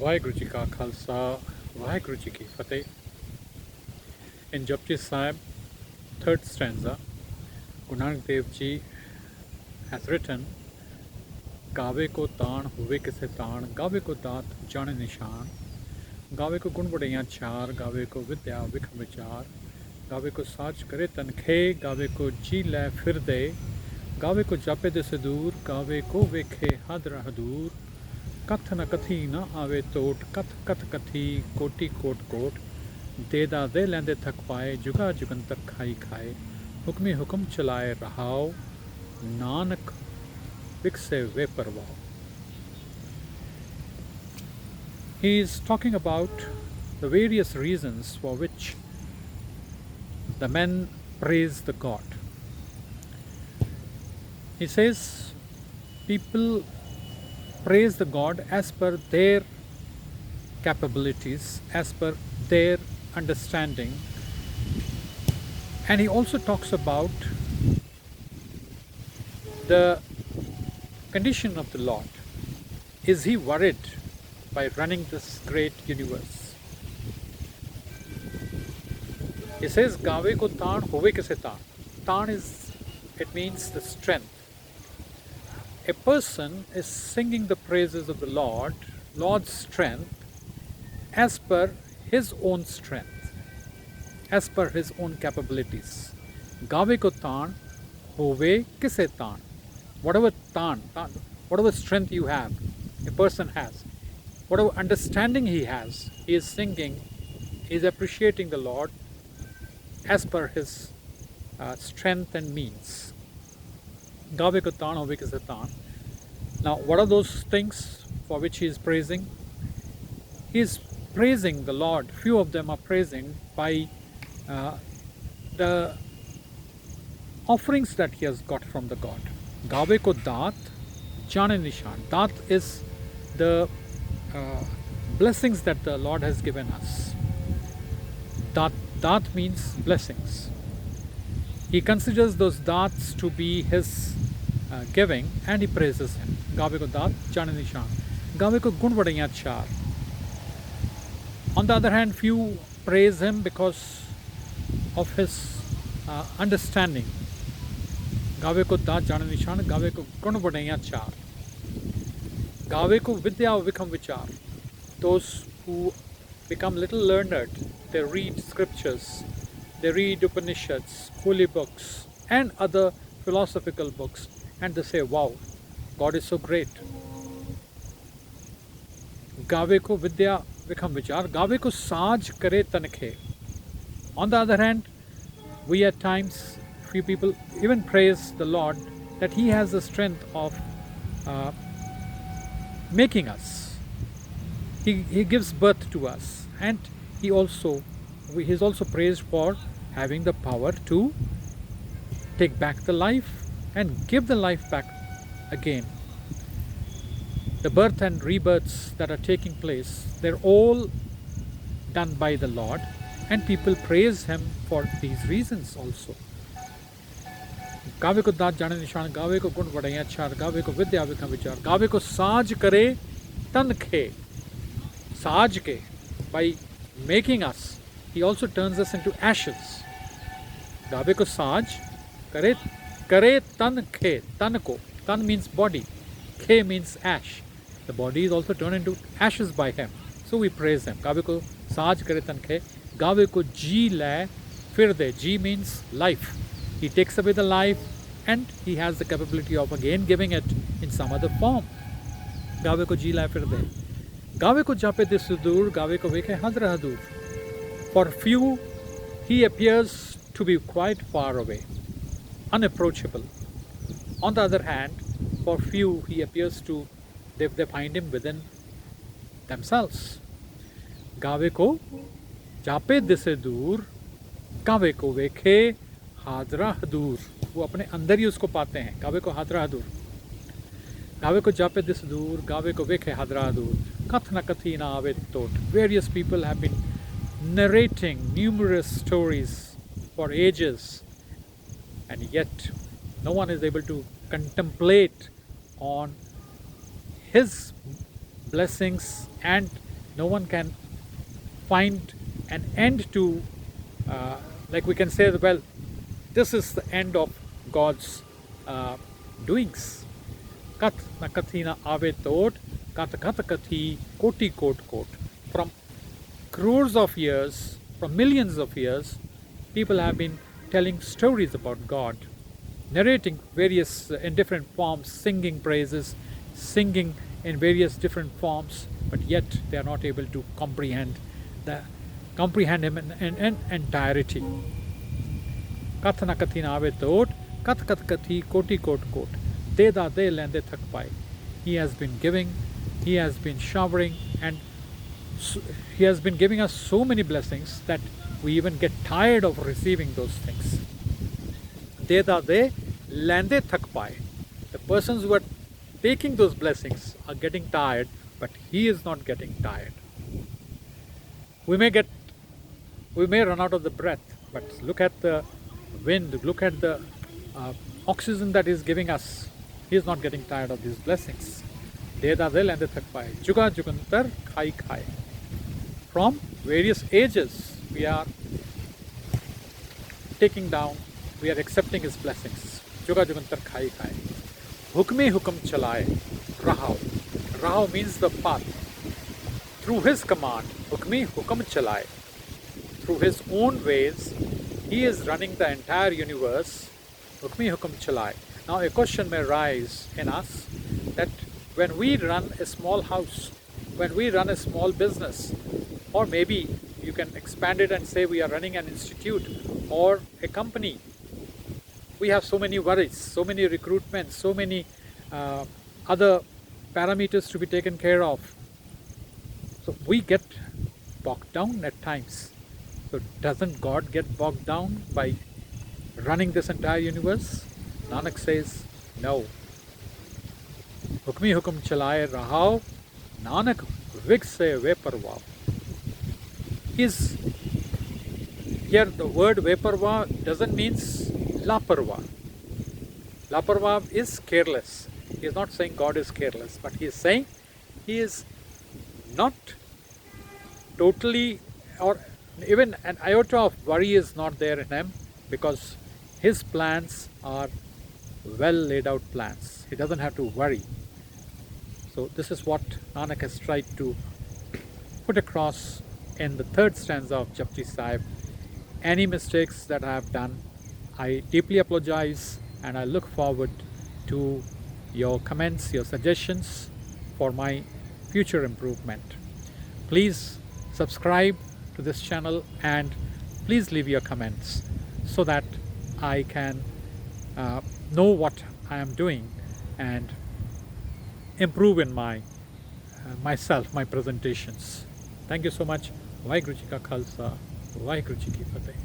ਵਾਹਿਗੁਰੂ ਜੀ ਕਾ ਖਾਲਸਾ ਵਾਹਿਗੁਰੂ ਜੀ ਕੀ ਫਤਿਹ। In Japji Sahib, third stanza, Guru Nanak Dev Ji has written, गावे को ताण होवे किसे ताण, गावे को दात जाने निशान, गावे को गुण बड़ियाँ चार, गावे को विद्या विख विचार, गावे को साज करे तनखे, गावे को जी लै फिर दे, गावे को जापे दिस दूर, गावे को वेखे हद रह दूर, कथ न कथी न आवे तोट, कथ कथ कथी कोटि कोट कोट, देदा दे लेंदे थक पाए, जुगा जुगंतर खाई खाए, हुक्मी हुक्म चलाए रहाओ, नानक विकसे वे परवाओ। He is talking about the various reasons for which the men praise the God. He says people praise the God as per their capabilities, as per their understanding. And he also talks about the condition of the Lord. Is he worried by running this great universe? He says, Gave ko taan hove kise taan. Taan is, it means the strength. A person is singing the praises of the Lord's strength, as per his own strength, as per his own capabilities. Gave ko taan hove kise taan. Whatever strength you have, a person has, whatever understanding he has, he is singing, he is appreciating the Lord as per his strength and means. Gave ko taan hove kise taan. Now, what are those things for which he is praising? He is praising the Lord. Few of them are praising by the offerings that he has got from the God. Gave ko daat, jane nishan. Daat is the blessings that the Lord has given us. Daat means blessings. He considers those daats to be his giving, and he praises him. Gave ko daat, jane nishan. Gave ko gun badaiyan char. On the other hand, few praise him because of his understanding. गावे को दात जाने निशान, गावे को गुण बढ़िया चार, गावे को विद्या विखम विचार. Those who become little learned, they read scriptures, they read Upanishads, holy books, and other philosophical books, and they say, wow, God is so great. गावे को विद्या विखम विचार, गावे को साज करे तनखे. On the other hand, we at times, few people even praise the Lord that he has the strength of making us. He gives birth to us, and he is also praised for having the power to take back the life and give the life back again. The birth and rebirths that are taking place, they're all done by the Lord, and people praise him for these reasons also. गावे को दात जाने निशान, गावे को गुण बढ़िया चार, गावे को विद्या विखम विचार, गावे को साज करे तन खे. Saaj ke, by making us, he also turns us into ashes. Gaave ko saaj kare tan khe. Tan ko, tan means body, khe means ash. The body is also turned into ashes by him, so we praise him. Gaave ko saaj kare tan khe. Gaave ko ji lai fir de. Ji means life. He takes away the life, and he has the capability of again giving it in some other form. Gaave ko ji lai fir de. Gaave ko jape dis dur, gaave ko vekhe had rah dur. For few, he appears to be quite far away, unapproachable. On the other hand, for few, he appears to, they find him within themselves. Gaave ko jape dis dur, gaave ko vekhe had rah dur. वो अपने अंदर ही उसको पाते हैं. गावे को हादरा दूर, गावे को जापे दिस दूर, गावे को वेखे हादरा दूर, कथ न कथी ना आवे तोट. Various people have been narrating numerous stories for ages, and yet no one is able to contemplate on his blessings and No one can find an end to, like we can say, well, this is the end of God's doings. Kat na kathi na ave tot, kat kathi koti kot kot. From crores of years, from millions of years, people have been telling stories about God, narrating various in different forms, singing praises, singing in various different forms, but yet they are not able to comprehend him in entirety. Kath na kathi na ave tot, kat kathi koti kot kot. De da de lende thak pai. He has been giving, he has been showering, and he has been giving us so many blessings that we even get tired of receiving those things. De da de lende thak pai. The persons who are taking those blessings are getting tired, but he is not getting tired. We may run out of the breath, but look at the wind, look at the oxygen that he's giving us. He is not getting tired of these blessings. De da de lende thak pai. Juga jugantar khai khai. From various ages, we are taking down, we are accepting his blessings. Juga jugantar khai khai. Hukme hukam chalaye. Rahao. Rahao means the path. Through his command, hukme hukam chalaye. Through his own ways, he is running the entire universe. Hukme hukam chalaye. Now a question may rise in us that when we run a small house, when we run a small business, or maybe you can expand it and say we are running an institute or a company, we have so many worries, so many recruitments, so many other parameters to be taken care of. So we get bogged down at times. So doesn't God get bogged down by running this entire universe? Nanak says, no. Hukmi hukum chalaye rahao, Nanak vig se veparva. Here the word veparva doesn't mean laparva. Laparva is careless. He is not saying God is careless, but he is saying he is not totally, or even an iota of worry is not there in him, because his plans are well laid out plans. He doesn't have to worry. So this is what Nanak has tried to put across in the third stanza of Japji Sahib. Any mistakes that I have done, I deeply apologize, and I look forward to your comments, your suggestions for my future improvement. Please subscribe to this channel and please leave your comments so that I can know what I am doing and improve in myself, my presentations. Thank you so much. Vaheguru Ji Ka Khalsa, Vaheguru Ji Ki Fateh.